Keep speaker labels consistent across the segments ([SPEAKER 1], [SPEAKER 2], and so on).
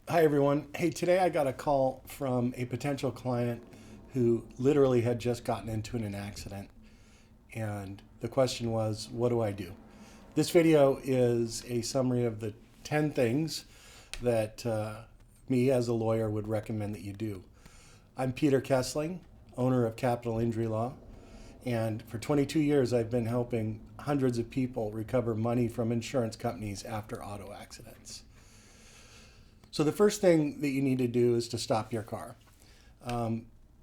[SPEAKER 1] Hi, everyone. Hey, today I got a call from a potential client who literally had just gotten into an accident. And the question was, what do I do? This video is a summary of the 10 things that me as a lawyer would recommend that you do. I'm Peter Kesling, owner of Capital Injury Law. And for 22 years, I've been helping hundreds of people recover money from insurance companies after auto accidents. So the first thing that you need to do is to stop your car.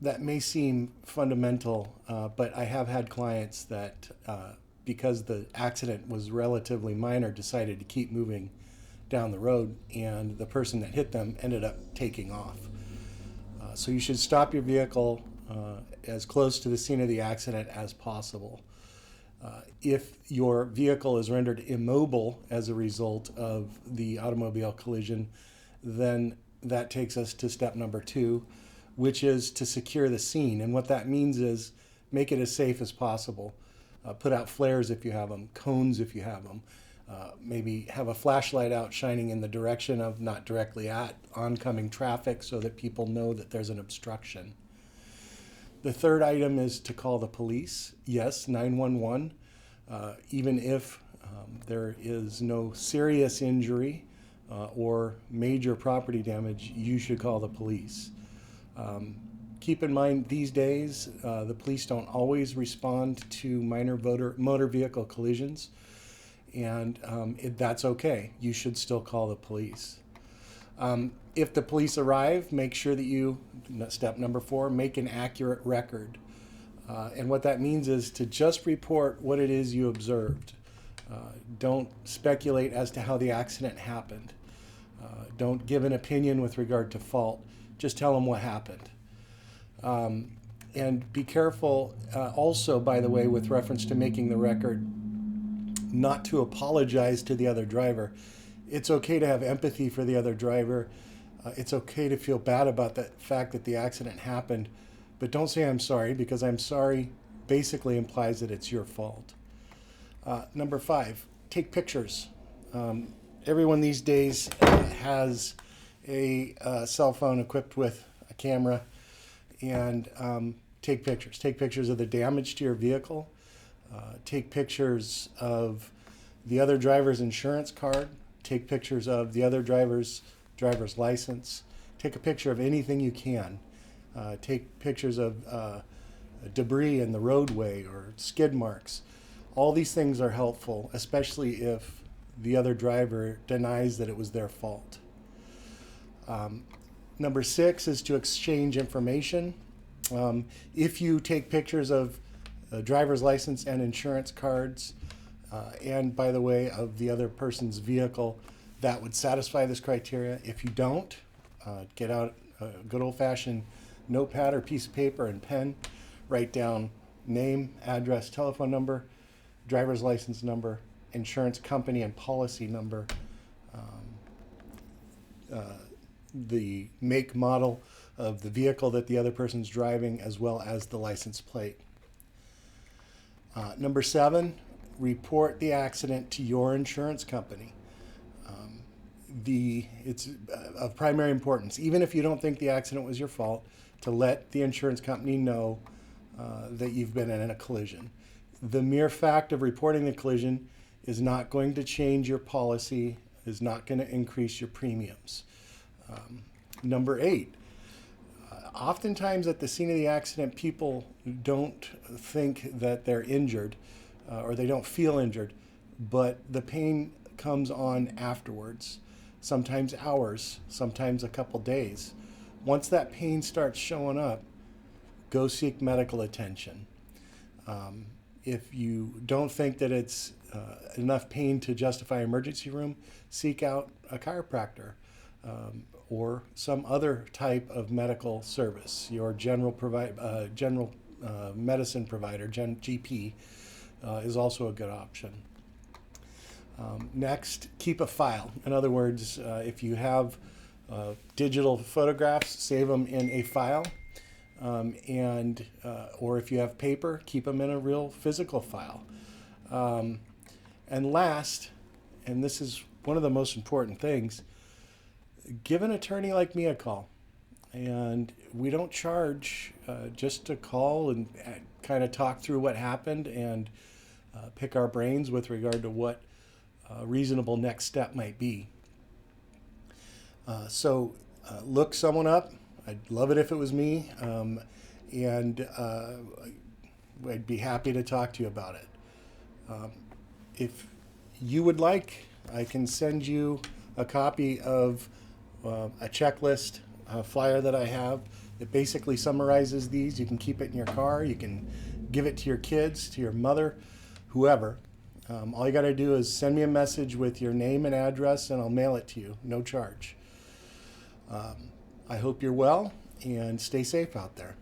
[SPEAKER 1] That may seem fundamental, but I have had clients that, because the accident was relatively minor, decided to keep moving down the road, and the person that hit them ended up taking off. So you should stop your vehicle as close to the scene of the accident as possible. If your vehicle is rendered immobile as a result of the automobile collision, then that takes us to step number 2, which is to secure the scene. And what that means is make it as safe as possible. Put out flares if you have them, cones if you have them. Maybe have a flashlight out shining in the direction of, not directly at, oncoming traffic so that people know that there's an obstruction. The third item is to call the police. Yes, 911. Even if there is no serious injury or major property damage, you should call the police. Keep in mind, these days, the police don't always respond to minor motor vehicle collisions, and that's okay. You should still call the police. If the police arrive, make sure that you, step number 4, make an accurate record. And what that means is to just report what it is you observed. Don't speculate as to how the accident happened. Don't give an opinion with regard to fault. Just tell them what happened. And be careful also, by the way, with reference to making the record, not to apologize to the other driver. It's okay to have empathy for the other driver. It's okay to feel bad about the fact that the accident happened, but don't say I'm sorry, because I'm sorry basically implies that it's your fault. Number 5, take pictures. Everyone these days has a cell phone equipped with a camera, and take pictures. Take pictures of the damage to your vehicle. Take pictures of the other driver's insurance card. Take pictures of the other driver's license. Take a picture of anything you can. Take pictures of debris in the roadway or skid marks. All these things are helpful, especially if the other driver denies that it was their fault. Number 6 is to exchange information. If you take pictures of driver's license and insurance cards, and by the way, of the other person's vehicle, that would satisfy this criteria. If you don't, get out a good old-fashioned notepad or piece of paper and pen, write down name, address, telephone number, driver's license number, insurance company and policy number, the make, model of the vehicle that the other person's driving, as well as the license plate. Number 7, report the accident to your insurance company. It's of primary importance, even if you don't think the accident was your fault, to let the insurance company know that you've been in a collision. The mere fact of reporting the collision is not going to change your policy, is not going to increase your premiums. Number 8, oftentimes at the scene of the accident, people don't think that they're injured or they don't feel injured, but the pain comes on afterwards, sometimes hours, sometimes a couple days. Once that pain starts showing up, go seek medical attention. If you don't think that it's enough pain to justify emergency room, seek out a chiropractor or some other type of medical service. Your general medicine provider, GP, is also a good option. Next, keep a file. In other words, if you have digital photographs, save them in a file. Or if you have paper, keep them in a real physical file. And last, and this is one of the most important things, give an attorney like me a call. And we don't charge, just to call and kind of talk through what happened and pick our brains with regard to what a reasonable next step might be. So look someone up. I'd love it if it was me. And I'd be happy to talk to you about it. If you would like, I can send you a copy of a checklist, a flyer that I have that basically summarizes these. You can keep it in your car. You can give it to your kids, to your mother, whoever. All you got to do is send me a message with your name and address, and I'll mail it to you, no charge. I hope you're well, and stay safe out there.